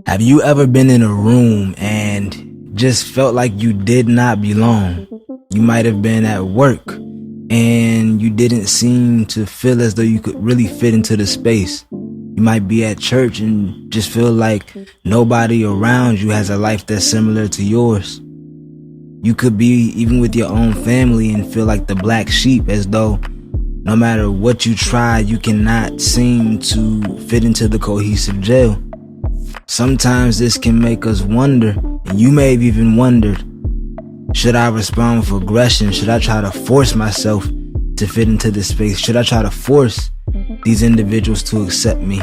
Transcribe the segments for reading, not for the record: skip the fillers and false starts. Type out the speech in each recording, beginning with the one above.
Have you ever been in a room and just felt like you did not belong? You might have been at work and you didn't seem to feel as though you could really fit into the space. You might be at church and just feel like nobody around you has a life that's similar to yours. You could be even with your own family and feel like the black sheep, as though no matter what you try, you cannot seem to fit into the cohesive jail. Sometimes this can make us wonder, and you may have even wondered, should I respond with aggression? Should I try to force myself to fit into this space? Should I try to force these individuals to accept me?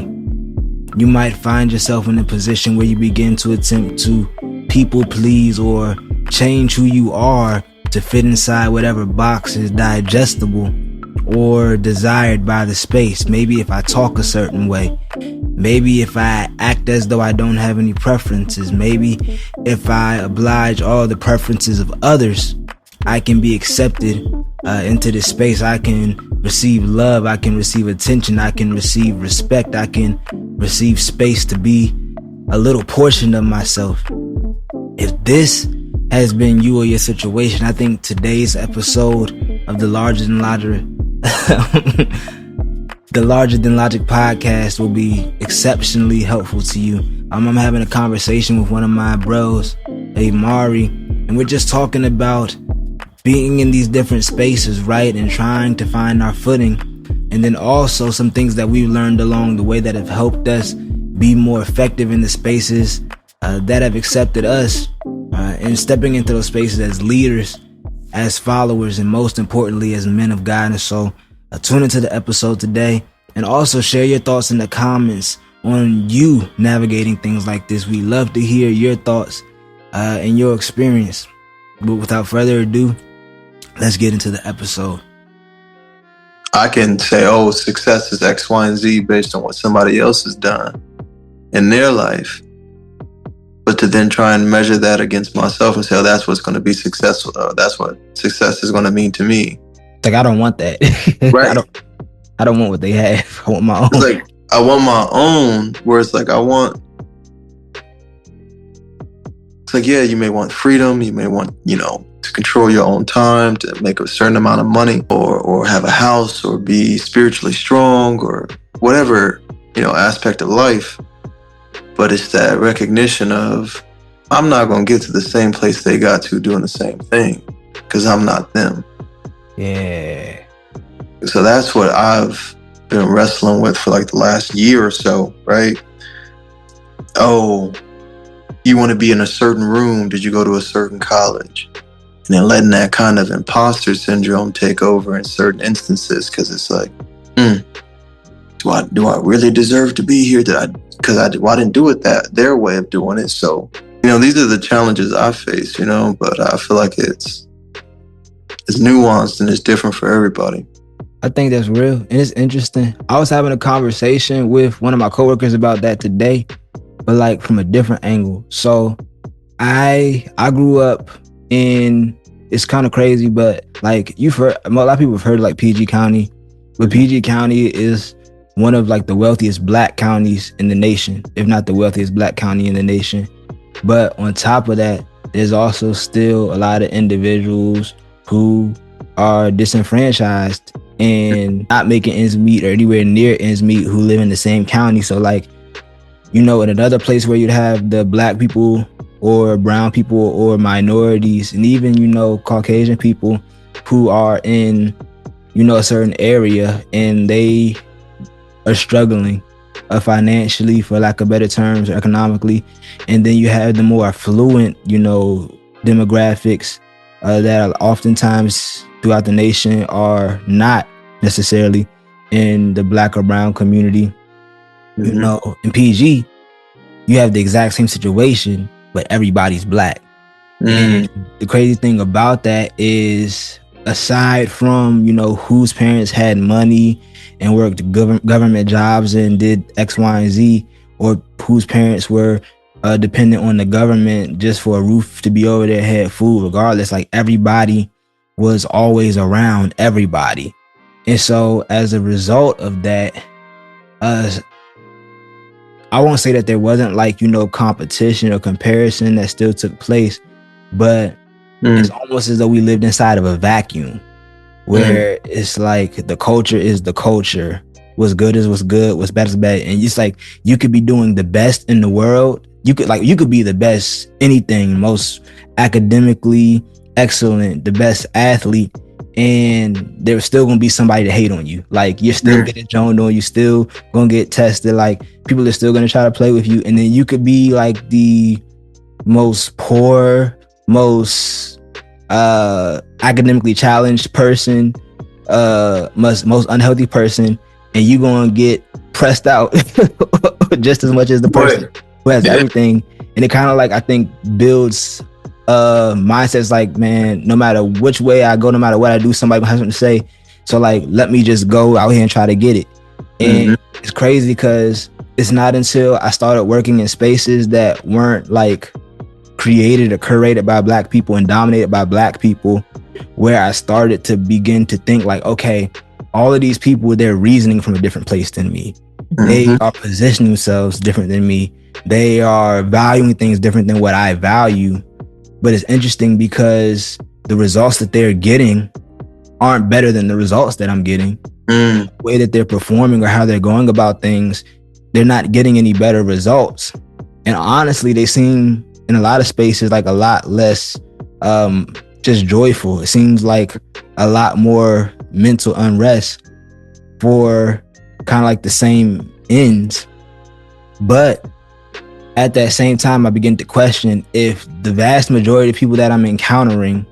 You might find yourself in a position where you begin to attempt to people please or change who you are to fit inside whatever box is digestible or desired by the space. Maybe if I talk a certain way, maybe if I act as though I don't have any preferences, maybe if I oblige all the preferences of others, I can be accepted into this space. I can receive love, I can receive attention, I can receive respect, I can receive space to be a little portion of myself. If this has been you or your situation, I think today's episode of the Larger Than Logic the Larger Than Logic podcast will be exceptionally helpful to you. I'm having a conversation with one of my bros, Emari, and we're just talking about being in these different spaces, right? And trying to find our footing. And then also some things that we've learned along the way that have helped us be more effective in the spaces that have accepted us, and stepping into those spaces as leaders, as followers, and most importantly, as men of God. And so tune into the episode today, and also share your thoughts in the comments on you navigating things like this. We love to hear your thoughts and your experience. But without further ado, let's get into the episode. I can say, oh, success is X, Y, and Z based on what somebody else has done in their life. But to then try and measure that against myself and say, oh, that's what's going to be successful. That's what success is going to mean to me. Like, I don't want that. Right. I don't want what they have. I want my own. It's like, I want my own, where it's like, it's like, yeah, you may want freedom. You may want, to control your own time, to make a certain amount of money, or have a house, or be spiritually strong, or whatever, aspect of life. But it's that recognition of, I'm not going to get to the same place they got to doing the same thing, because I'm not them. Yeah. So that's what I've been wrestling with for like the last year or so, right? Oh, you want to be in a certain room. Did you go to a certain college? And then letting that kind of imposter syndrome take over in certain instances, because it's like, do I really deserve to be here? Because I didn't do it their way of doing it. So, these are the challenges I face, but I feel like it's nuanced and it's different for everybody. I think that's real, and it's interesting. I was having a conversation with one of my coworkers about that today, but like from a different angle. So I grew up in, it's kind of crazy, but like you've heard, a lot of people have heard like PG County, but PG County is one of like the wealthiest black counties in the nation, if not the wealthiest black county in the nation. But on top of that, there's also still a lot of individuals who are disenfranchised and not making ends meet or anywhere near ends meet who live in the same county. So like, in another place where you'd have the black people or brown people or minorities and even, Caucasian people who are in, a certain area and they are struggling financially, for lack of better terms, or economically. And then you have the more affluent, demographics that are oftentimes throughout the nation are not necessarily in the black or brown community. Mm-hmm. In PG, you have the exact same situation, but everybody's black. And the crazy thing about that is, aside from, whose parents had money and worked government jobs and did X, Y, and Z, or whose parents were dependent on the government just for a roof to be over their head, food, regardless, like everybody was always around everybody. And so as a result of that, I won't say that there wasn't like, competition or comparison that still took place, but it's almost as though we lived inside of a vacuum where it's like the culture is the culture. What's good is what's good, what's bad is bad. And it's like you could be doing the best in the world. You could be the best anything, most academically excellent, the best athlete, and there's still gonna be somebody to hate on you. Like you're still getting joned on, you still gonna get tested, like people are still gonna try to play with you. And then you could be like the most poor, most academically challenged person, most unhealthy person, and you gonna get pressed out just as much as the person who has everything. And it kind of like, I think, builds mindsets like, man, no matter which way I go, no matter what I do, somebody has something to say. So like, let me just go out here and try to get it. And it's crazy because it's not until I started working in spaces that weren't like created or curated by Black people and dominated by Black people where I started to begin to think like, okay, all of these people, they're reasoning from a different place than me. They are positioning themselves different than me. They are valuing things different than what I value. But it's interesting because the results that they're getting aren't better than the results that I'm getting. The way that they're performing or how they're going about things, they're not getting any better results. And honestly, they seem in a lot of spaces like a lot less just joyful. It seems like a lot more mental unrest for kind of like the same ends. But at that same time, I begin to question if the vast majority of people that I'm encountering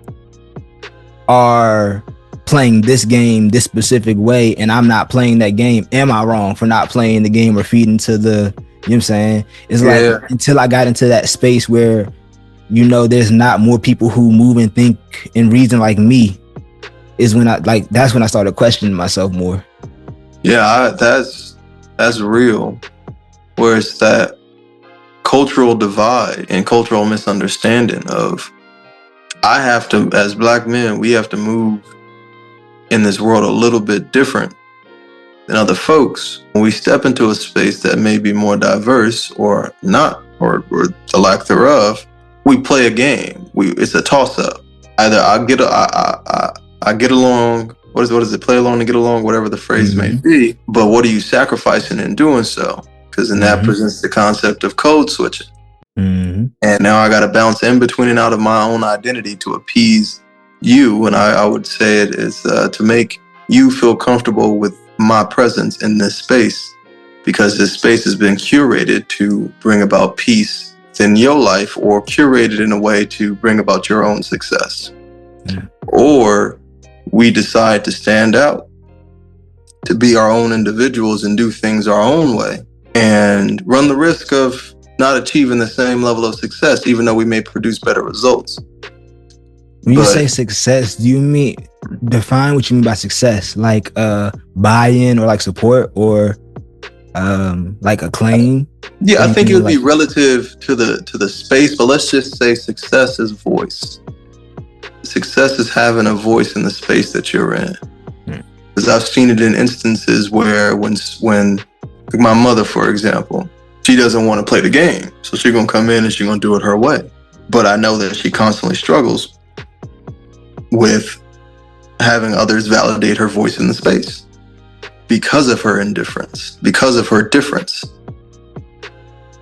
are playing this game this specific way and I'm not playing that game. Am I wrong for not playing the game or feeding to the, you know what I'm saying? It's like until I got into that space where, there's not more people who move and think and reason like me, is when that's when I started questioning myself more. Yeah, that's real. Where it's that cultural divide and cultural misunderstanding of, I have to, as Black men, we have to move in this world a little bit different than other folks. When we step into a space that may be more diverse or not, or the lack thereof, we play a game. It's a toss-up. Either I get along. What is it? Play along to get along, whatever the phrase may be. But what are you sacrificing in doing so? Because then that presents the concept of code switching. And now I got to bounce in between and out of my own identity to appease you. And I would say it is to make you feel comfortable with my presence in this space, because this space has been curated to bring about peace in your life, or curated in a way to bring about your own success. Or we decide to stand out, to be our own individuals and do things our own way, and run the risk of not achieving the same level of success, even though we may produce better results. When you say success, do you define what you mean by success? Like buy-in or like support or like acclaim? Yeah, I think it would be relative to the space, but let's just say success is voice. Success is having a voice in the space that you're in. Because I've seen it in instances where when like my mother, for example, she doesn't want to play the game. So she's going to come in and she's going to do it her way. But I know that she constantly struggles with having others validate her voice in the space because of her indifference, because of her difference.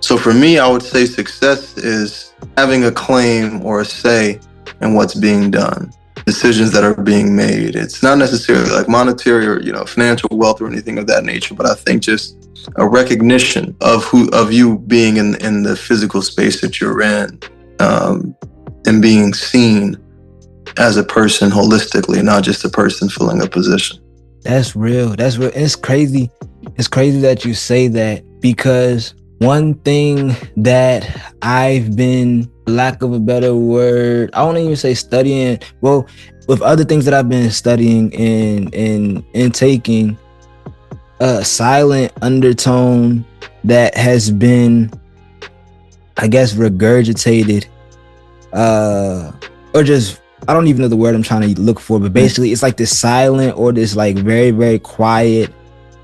So for me, I would say success is having a claim or a say in what's being done, decisions that are being made. It's not necessarily like monetary or financial wealth or anything of that nature, but I think just a recognition of you being in the physical space that you're in, and being seen as a person holistically, not just a person filling a position. That's real. That's real. It's crazy. It's crazy that you say that, because one thing that I've been, lack of a better word, I won't even say studying, well, with other things that I've been studying and taking, a silent undertone that has been, I guess, regurgitated, or just, I don't even know the word I'm trying to look for, but basically it's like this silent or this like very, very quiet,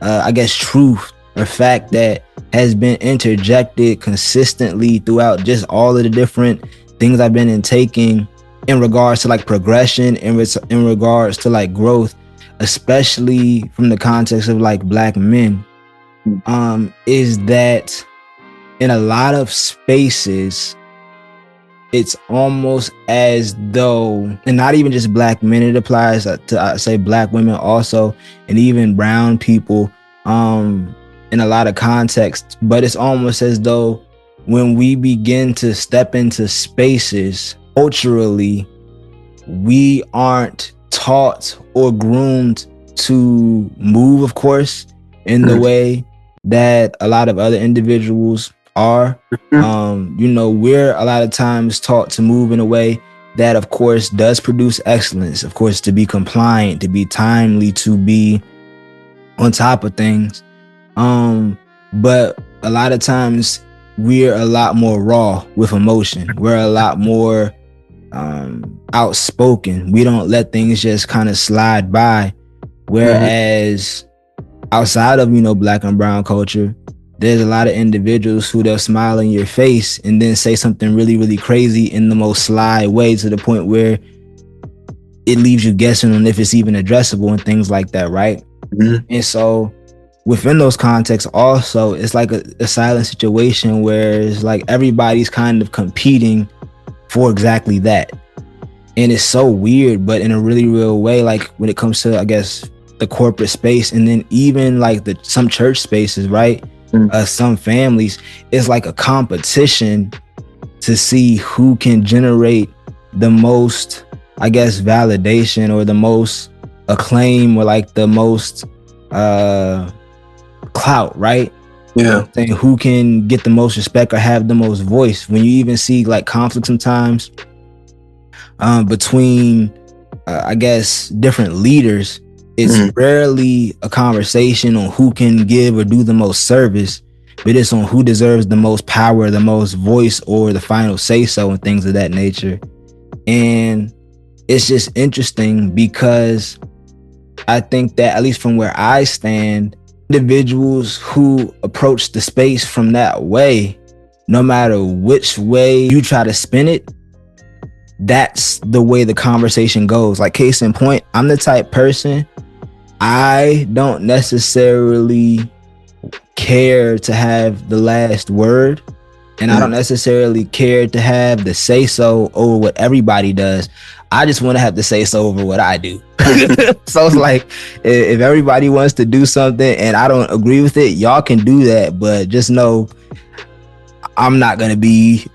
I guess, truth or fact that has been interjected consistently throughout just all of the different things I've been taking in regards to like progression, in regards to like growth, especially from the context of like Black men, is that in a lot of spaces, it's almost as though, and not even just Black men, it applies to, I say, Black women also, and even brown people, in a lot of contexts. But it's almost as though when we begin to step into spaces culturally, we aren't taught or groomed to move, of course, in the way that a lot of other individuals are. We're a lot of times taught to move in a way that, of course, does produce excellence, of course, to be compliant, to be timely, to be on top of things. But a lot of times we're a lot more raw with emotion. We're a lot more outspoken. We don't let things just kind of slide by. Whereas outside of, Black and brown culture, there's a lot of individuals who they'll smile in your face and then say something really, really crazy in the most sly way, to the point where it leaves you guessing on if it's even addressable and things like that, right? And so within those contexts also, it's like a silent situation where it's like everybody's kind of competing for exactly that. And it's so weird, but in a really real way, like when it comes to, I guess, the corporate space, and then even like some church spaces, right? Some families, it's like a competition to see who can generate the most, I guess, validation or the most acclaim or like the most clout, right? Yeah. Saying who can get the most respect or have the most voice. When you even see like conflict sometimes between I guess different leaders, it's rarely a conversation on who can give or do the most service, but it's on who deserves the most power, the most voice, or the final say so, and things of that nature. And it's just interesting because I think that, at least from where I stand, individuals who approach the space from that way, no matter which way you try to spin it, that's the way the conversation goes. Like, case in point, I'm the type person, I don't necessarily care to have the last word, and I don't necessarily care to have the say so over what everybody does. I just want to have to say so over what I do. So it's like, if everybody wants to do something and I don't agree with it, y'all can do that, but just know I'm not gonna be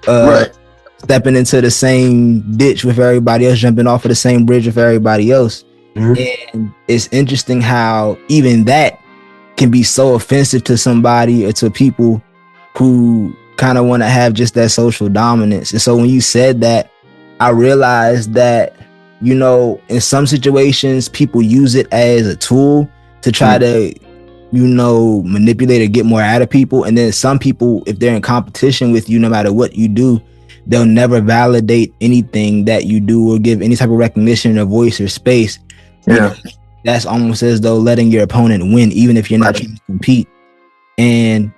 stepping into the same ditch with everybody else, jumping off of the same bridge with everybody else. And it's interesting how even that can be so offensive to somebody or to people who kind of want to have just that social dominance. And so when you said that, I realized that, in some situations, people use it as a tool to try to, manipulate or get more out of people. And then some people, if they're in competition with you, no matter what you do, they'll never validate anything that you do or give any type of recognition or voice or space. Yeah. That's almost as though letting your opponent win, even if you're not trying to compete. And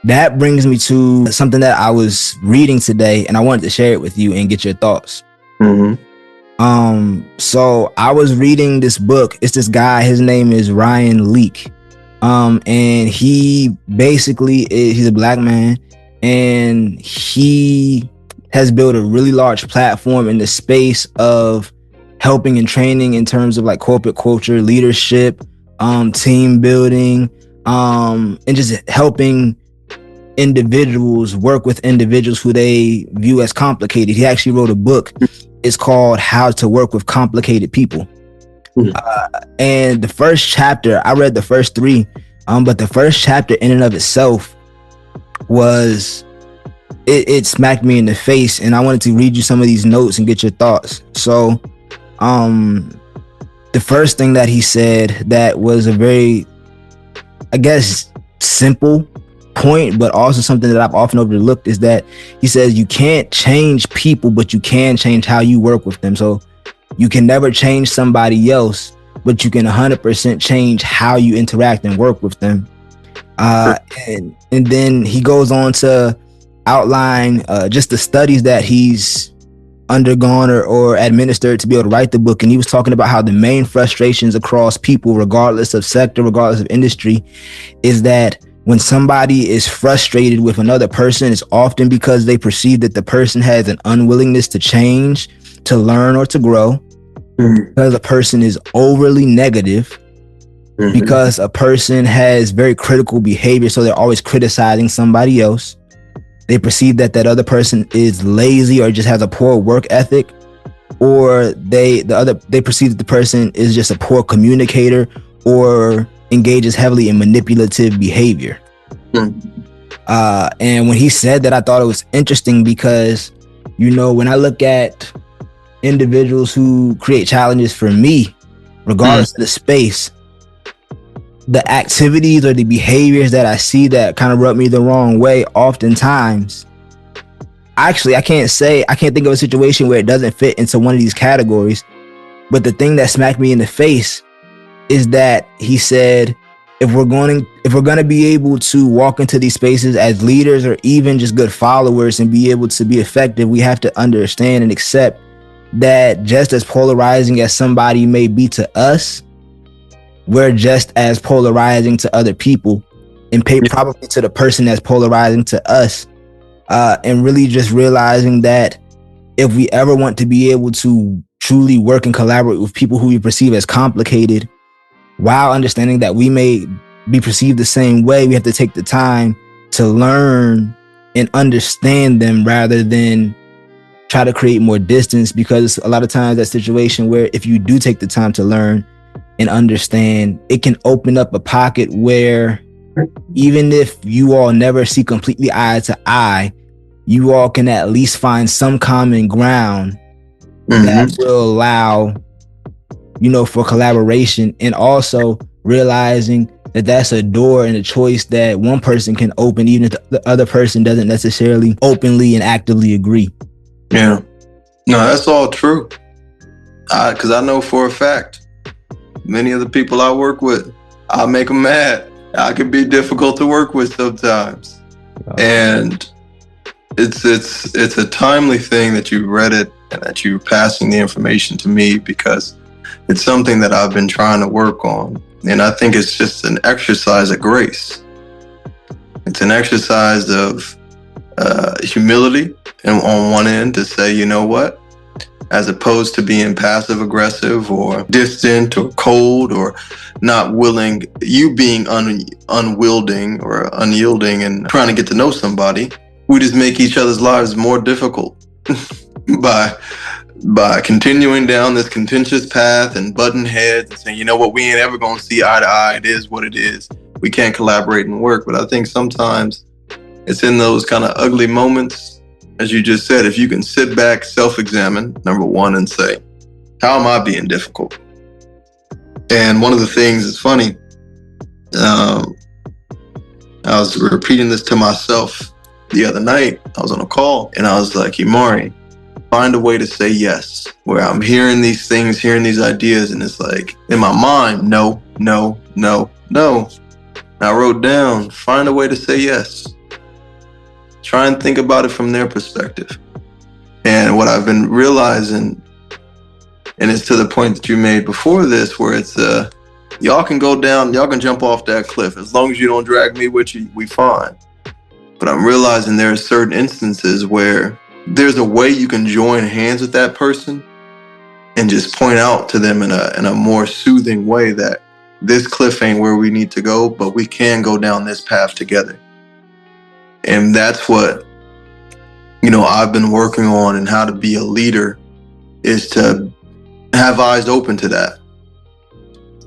that brings me to something that I was reading today, and I wanted to share it with you and get your thoughts. So I was reading this book. It's this guy, his name is Ryan Leake. And he basically he's a Black man, and he has built a really large platform in the space of helping and training in terms of like corporate culture, leadership, team building, and just helping individuals work with individuals who they view as complicated. He actually wrote a book. It's called How to Work with Complicated People. And the first chapter, I read the first 3, but the first chapter in and of itself was, it smacked me in the face, and I wanted to read you some of these notes and get your thoughts. So the first thing that he said that was a very, I guess, simple point, but also something that I've often overlooked, is that he says you can't change people, but you can change how you work with them. So you can never change somebody else, but you can 100% change how you interact and work with them. Uh, and then he goes on to outline just the studies that he's undergone or administered to be able to write the book. And he was talking about how the main frustrations across people, regardless of sector, regardless of industry, is that when somebody is frustrated with another person, it's often because they perceive that the person has an unwillingness to change, to learn, or to grow. Because a person is overly negative, because a person has very critical behavior, so they're always criticizing somebody else. They perceive that other person is lazy or just has a poor work ethic, or they perceive that the person is just a poor communicator or engages heavily in manipulative behavior. And when he said that, I thought it was interesting because, when I look at individuals who create challenges for me, regardless of the space, the activities or the behaviors that I see that kind of rub me the wrong way, oftentimes, actually, I can't think of a situation where it doesn't fit into one of these categories. But the thing that smacked me in the face is that he said, if we're going to be able to walk into these spaces as leaders or even just good followers and be able to be effective, we have to understand and accept that just as polarizing as somebody may be to us, we're just as polarizing to other people, and probably to the person that's polarizing to us. And really just realizing that if we ever want to be able to truly work and collaborate with people who we perceive as complicated, while understanding that we may be perceived the same way, we have to take the time to learn and understand them rather than try to create more distance. Because a lot of times that situation where if you do take the time to learn and understand, it can open up a pocket where even if you all never see completely eye to eye, you all can at least find some common ground that will allow, for collaboration, and also realizing that that's a door and a choice that one person can open, even if the other person doesn't necessarily openly and actively agree. Yeah. No, that's all true. Because I know for a fact, many of the people I work with, I make them mad. I can be difficult to work with sometimes. And it's a timely thing that you read it and that you're passing the information to me, because it's something that I've been trying to work on. And I think it's just an exercise of grace. It's an exercise of humility, and on one end to say, you know what, as opposed to being passive aggressive or distant or cold or not willing, you being unwielding or unyielding and trying to get to know somebody, we just make each other's lives more difficult by continuing down this contentious path and butting heads and saying, you know what, we ain't ever gonna see eye to eye. It is what it is. We can't collaborate and work. But I think sometimes it's in those kind of ugly moments, as you just said, if you can sit back, self-examine, number one, and say, how am I being difficult? And one of the things that's funny, I was repeating this to myself the other night. I was on a call and I was like, Emari, find a way to say yes, where I'm hearing these things, hearing these ideas, and it's like in my mind, no, no, no, no. And I wrote down, find a way to say yes. Try and think about it from their perspective. And what I've been realizing, and it's to the point that you made before this, where it's y'all can go down, y'all can jump off that cliff. As long as you don't drag me with you, we fine. But I'm realizing there are certain instances where there's a way you can join hands with that person and just point out to them in a more soothing way that this cliff ain't where we need to go, but we can go down this path together. And that's what, I've been working on, and how to be a leader is to have eyes open to that,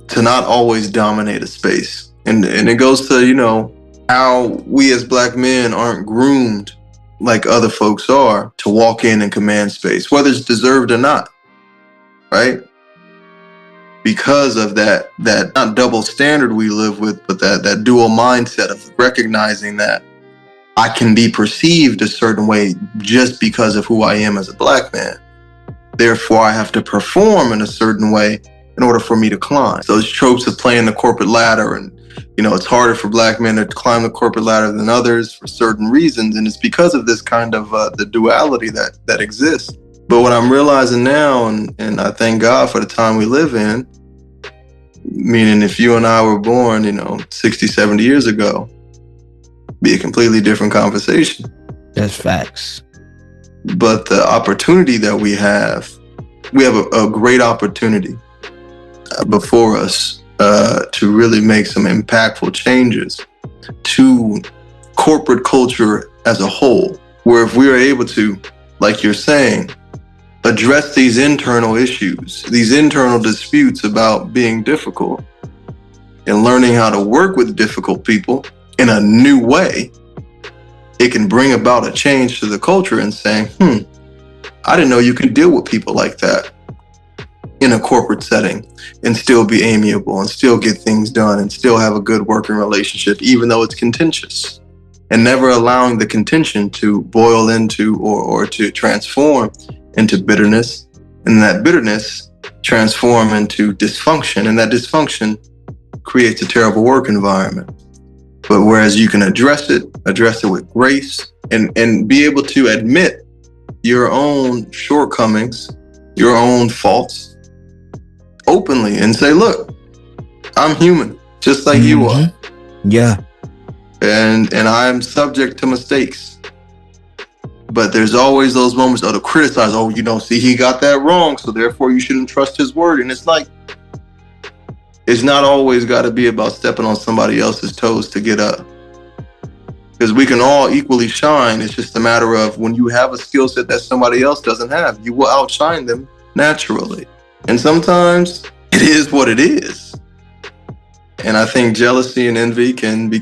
to not always dominate a space. And it goes to, how we as Black men aren't groomed like other folks are to walk in and command space, whether it's deserved or not, right? Because of that not double standard we live with, but that dual mindset of recognizing that I can be perceived a certain way just because of who I am as a Black man. Therefore, I have to perform in a certain way in order for me to climb. Those tropes of playing the corporate ladder and it's harder for black men to climb the corporate ladder than others for certain reasons. And it's because of this kind of the duality that exists. But what I'm realizing now, and I thank God for the time we live in, meaning if you and I were born, 60, 70 years ago, be a completely different conversation. That's facts. But the opportunity that we have a great opportunity before us to really make some impactful changes to corporate culture as a whole, where if we are able to, like you're saying, address these internal issues, these internal disputes about being difficult, and learning how to work with difficult people in a new way, it can bring about a change to the culture and saying, I didn't know you could deal with people like that in a corporate setting and still be amiable and still get things done and still have a good working relationship, even though it's contentious, and never allowing the contention to boil into or to transform into bitterness, and that bitterness transform into dysfunction, and that dysfunction creates a terrible work environment. But whereas you can address it with grace and be able to admit your own shortcomings, your own faults openly and say, look, I'm human, just like you are. Yeah. And I'm subject to mistakes. But there's always those moments to criticize, see, he got that wrong, so therefore you shouldn't trust his word. And it's like, it's not always got to be about stepping on somebody else's toes to get up. Because we can all equally shine. It's just a matter of when you have a skill set that somebody else doesn't have, you will outshine them naturally. And sometimes it is what it is. And I think jealousy and envy can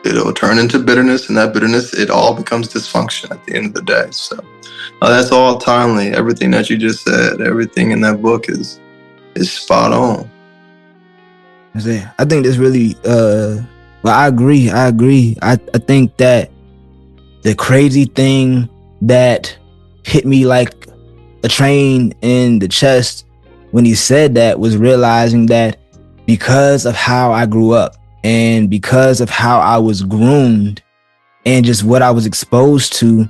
it'll turn into bitterness, and that bitterness, it all becomes dysfunction at the end of the day. So that's all timely. Everything that you just said, everything in that book is spot on. I think this really, I agree. I think that the crazy thing that hit me like a train in the chest when he said that was realizing that because of how I grew up and because of how I was groomed and just what I was exposed to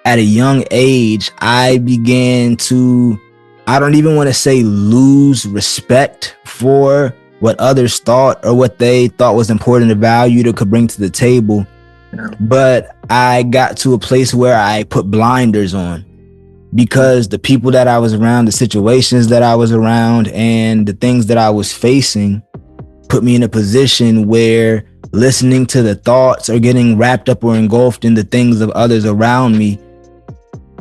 at a young age, I began to, I don't even want to say lose respect for what others thought or what they thought was important or value to could bring to the table. Yeah. But I got to a place where I put blinders on because the people that I was around, the situations that I was around, and the things that I was facing put me in a position where listening to the thoughts or getting wrapped up or engulfed in the things of others around me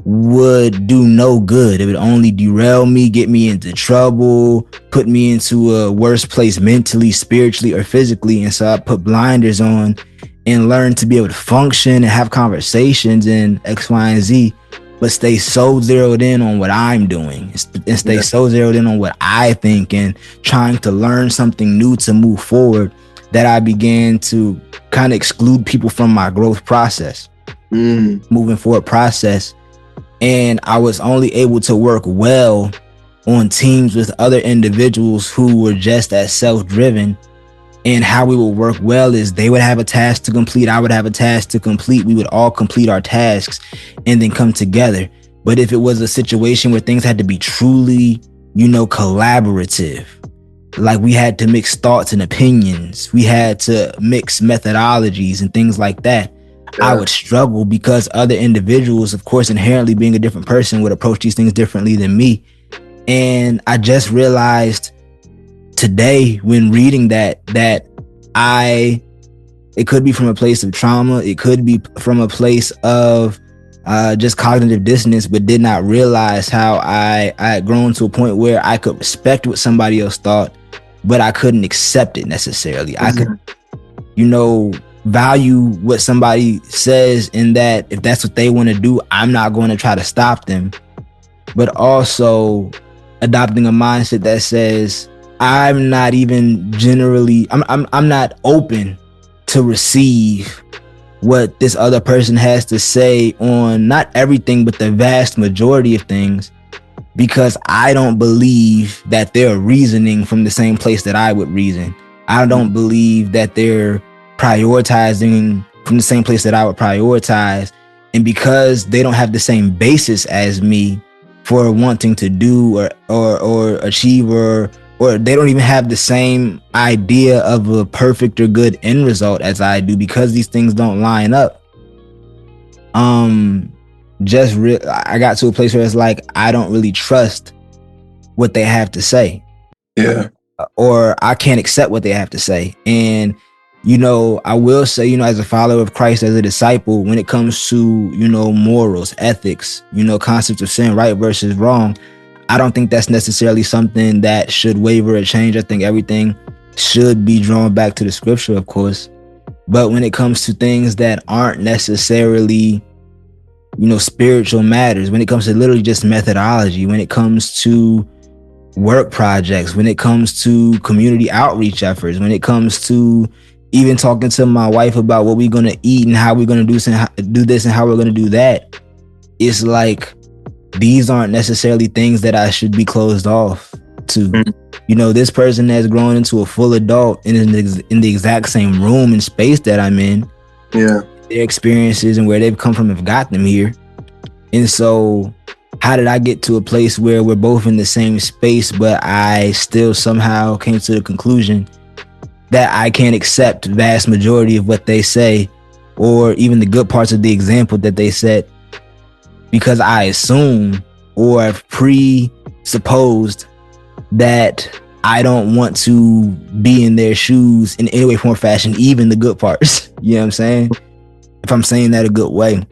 would do no good. It would only derail me, get me into trouble, put me into a worse place mentally, spiritually, or physically. And so I put blinders on and learned to be able to function and have conversations in X, Y, and Z, but stay so zeroed in on what I'm doing and stay so zeroed in on what I think and trying to learn something new to move forward, that I began to kind of exclude people from my growth process, moving forward process. And I was only able to work well on teams with other individuals who were just as self-driven. And how we would work well is they would have a task to complete, I would have a task to complete, we would all complete our tasks and then come together. But if it was a situation where things had to be truly, collaborative, like we had to mix thoughts and opinions, we had to mix methodologies and things like that, I would struggle because other individuals, of course, inherently being a different person, would approach these things differently than me. And I just realized today when reading that it could be from a place of trauma, it could be from a place of just cognitive dissonance, but did not realize how I had grown to a point where I could respect what somebody else thought, but I couldn't accept it necessarily. I could, value what somebody says, in that if that's what they want to do, I'm not going to try to stop them, but also adopting a mindset that says I'm not even I'm not open to receive what this other person has to say on not everything, but the vast majority of things, because I don't believe that they're reasoning from the same place that I would reason. I don't believe that they're prioritizing from the same place that I would prioritize. And because they don't have the same basis as me for wanting to do or achieve, or they don't even have the same idea of a perfect or good end result as I do, because these things don't line up. I got to a place where it's like I don't really trust what they have to say. Yeah. Or I can't accept what they have to say. And I will say, as a follower of Christ, as a disciple, when it comes to, morals, ethics, concepts of sin, right versus wrong, I don't think that's necessarily something that should waver or change. I think everything should be drawn back to the scripture, of course. But when it comes to things that aren't necessarily, spiritual matters, when it comes to literally just methodology, when it comes to work projects, when it comes to community outreach efforts, when it comes to even talking to my wife about what we're going to eat and how we're going to do this and how we're going to do that, it's like these aren't necessarily things that I should be closed off to. This person has grown into a full adult in the exact same room and space that I'm in. Yeah. Their experiences and where they've come from have got them here. And so how did I get to a place where we're both in the same space, but I still somehow came to the conclusion that I can't accept the vast majority of what they say, or even the good parts of the example that they set, because I assume or have presupposed that I don't want to be in their shoes in any way, form, or fashion, even the good parts. You know what I'm saying? If I'm saying that a good way.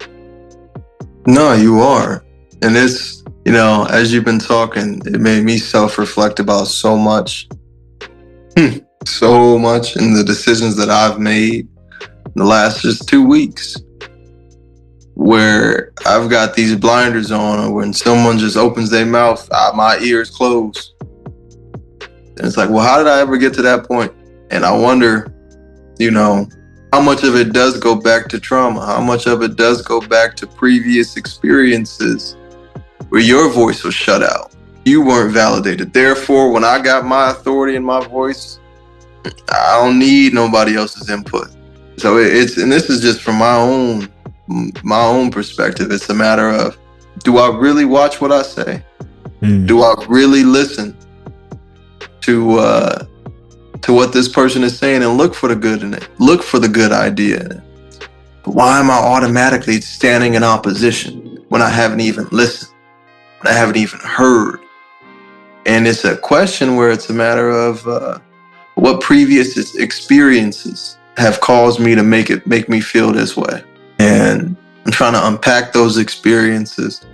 No, you are. And it's, as you've been talking, it made me self-reflect about so much in the decisions that I've made in the last just 2 weeks, where I've got these blinders on, or when someone just opens their mouth, my ears close. And it's like, well, how did I ever get to that point? And I wonder, how much of it does go back to trauma? How much of it does go back to previous experiences where your voice was shut out? You weren't validated. Therefore, when I got my authority in my voice, I don't need nobody else's input. So and this is just from my own perspective. It's a matter of, do I really watch what I say? Do I really listen to what this person is saying and look for the good in it, look for the good idea in it? But why am I automatically standing in opposition when I haven't even listened, when I haven't even heard? And it's a question where it's a matter of what previous experiences have caused me to make me feel this way. And I'm trying to unpack those experiences.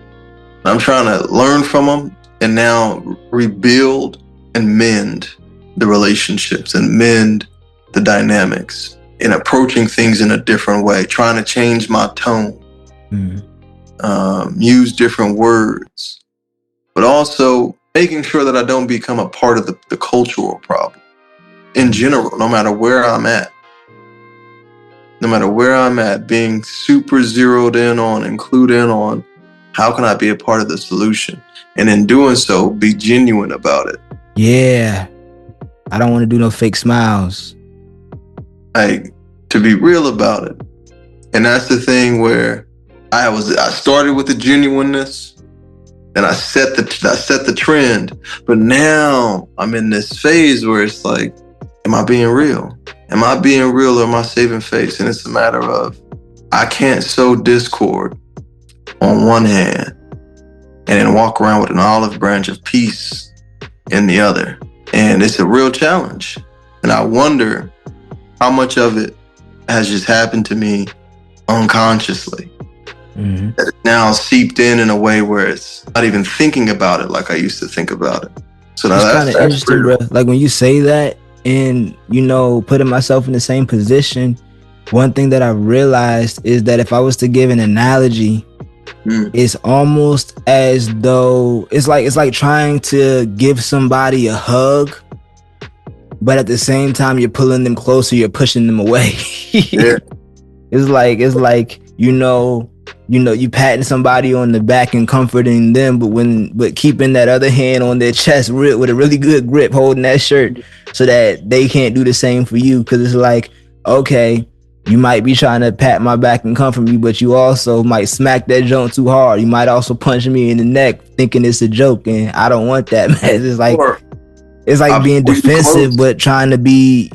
I'm trying to learn from them and now rebuild and mend the relationships and mend the dynamics, in approaching things in a different way, trying to change my tone, use different words, but also making sure that I don't become a part of the cultural problem in general, no matter where I'm at. No matter where I'm at, being super zeroed in on and clued in on how can I be a part of the solution, and in doing so, be genuine about it. Yeah. I don't want to do no fake smiles. Like, to be real about it. And that's the thing where I started with the genuineness, and I set the trend. But now I'm in this phase where it's like, am I being real? Am I being real, or am I saving face? And it's a matter of, I can't sow discord on one hand and then walk around with an olive branch of peace in the other. And it's a real challenge. And I wonder how much of it has just happened to me unconsciously. That it's now seeped in a way where it's not even thinking about it like I used to think about it. So now that's kind of interesting, bro. Like when you say that, and putting myself in the same position, one thing that I realized is that if I was to give an analogy, it's almost as though it's like trying to give somebody a hug, but at the same time you're pulling them closer, you're pushing them away. Yeah. It's like you patting somebody on the back and comforting them, but keeping that other hand on their chest with a really good grip, holding that shirt so that they can't do the same for you. Because it's like, okay, you might be trying to pat my back and comfort me, but you also might smack that joint too hard. You might also punch me in the neck thinking it's a joke, and I don't want that, man. It's like being defensive but trying to be,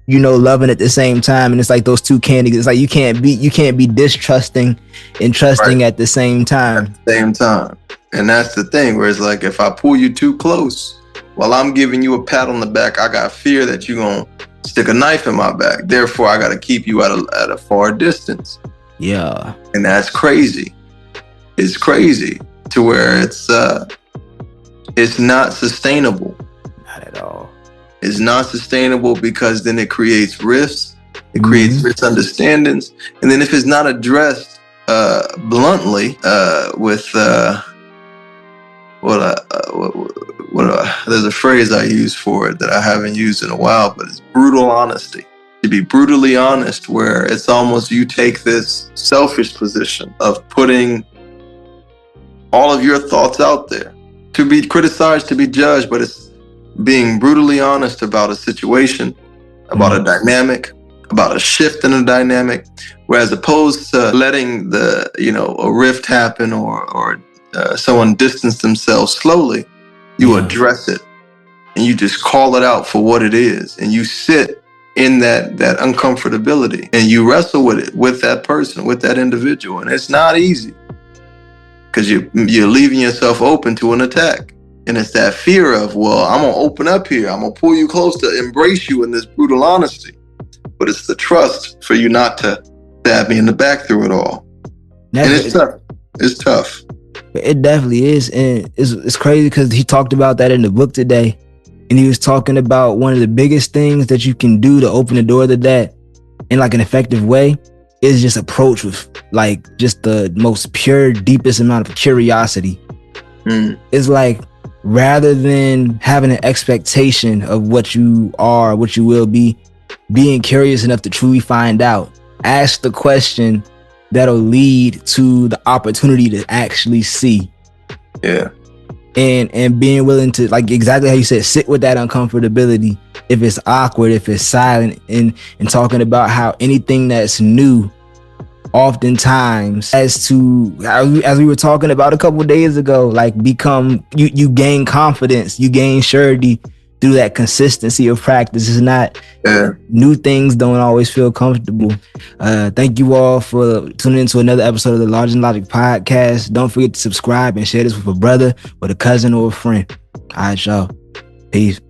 loving at the same time. And it's like those two candidates. It's like you can't be distrusting and trusting at the same time. At the same time. And that's the thing, where it's like, if I pull you too close while I'm giving you a pat on the back, I got fear that you're gonna stick a knife in my back. Therefore, I gotta keep you at a far distance. Yeah. And that's crazy. It's crazy to where it's not sustainable. Not at all. Is not sustainable, because then it creates rifts, it creates misunderstandings, and then if it's not addressed bluntly with there's a phrase I use for it that I haven't used in a while, but it's brutal honesty. To be brutally honest, where it's almost you take this selfish position of putting all of your thoughts out there to be criticized, to be judged, but it's being brutally honest about a situation, about a dynamic, about a shift in a dynamic, whereas opposed to letting a rift happen or someone distance themselves slowly, you address it and you just call it out for what it is, and you sit in that uncomfortability and you wrestle with it, with that person, with that individual, and it's not easy because you're leaving yourself open to an attack. And it's that fear of, well, I'm going to open up here. I'm going to pull you close to embrace you in this brutal honesty. But it's the trust for you not to stab me in the back through it all. And it's tough. It's tough. It definitely is. And it's crazy because he talked about that in the book today. And he was talking about one of the biggest things that you can do to open the door to that in like an effective way is just approach with like just the most pure, deepest amount of curiosity. It's like, rather than having an expectation of what you are, what you will be, being curious enough to truly find out. Ask the question that'll lead to the opportunity to actually see. Yeah. And being willing to, like exactly how you said, sit with that uncomfortability. If it's awkward, if it's silent, and talking about how anything that's new, oftentimes, as we were talking about a couple days ago, like you gain confidence, you gain surety through that consistency of practice. It's not new things don't always feel comfortable. Thank you all for tuning into another episode of the Large and Logic podcast. Don't forget to subscribe and share this with a brother, with a cousin, or a friend. All right, y'all. Peace.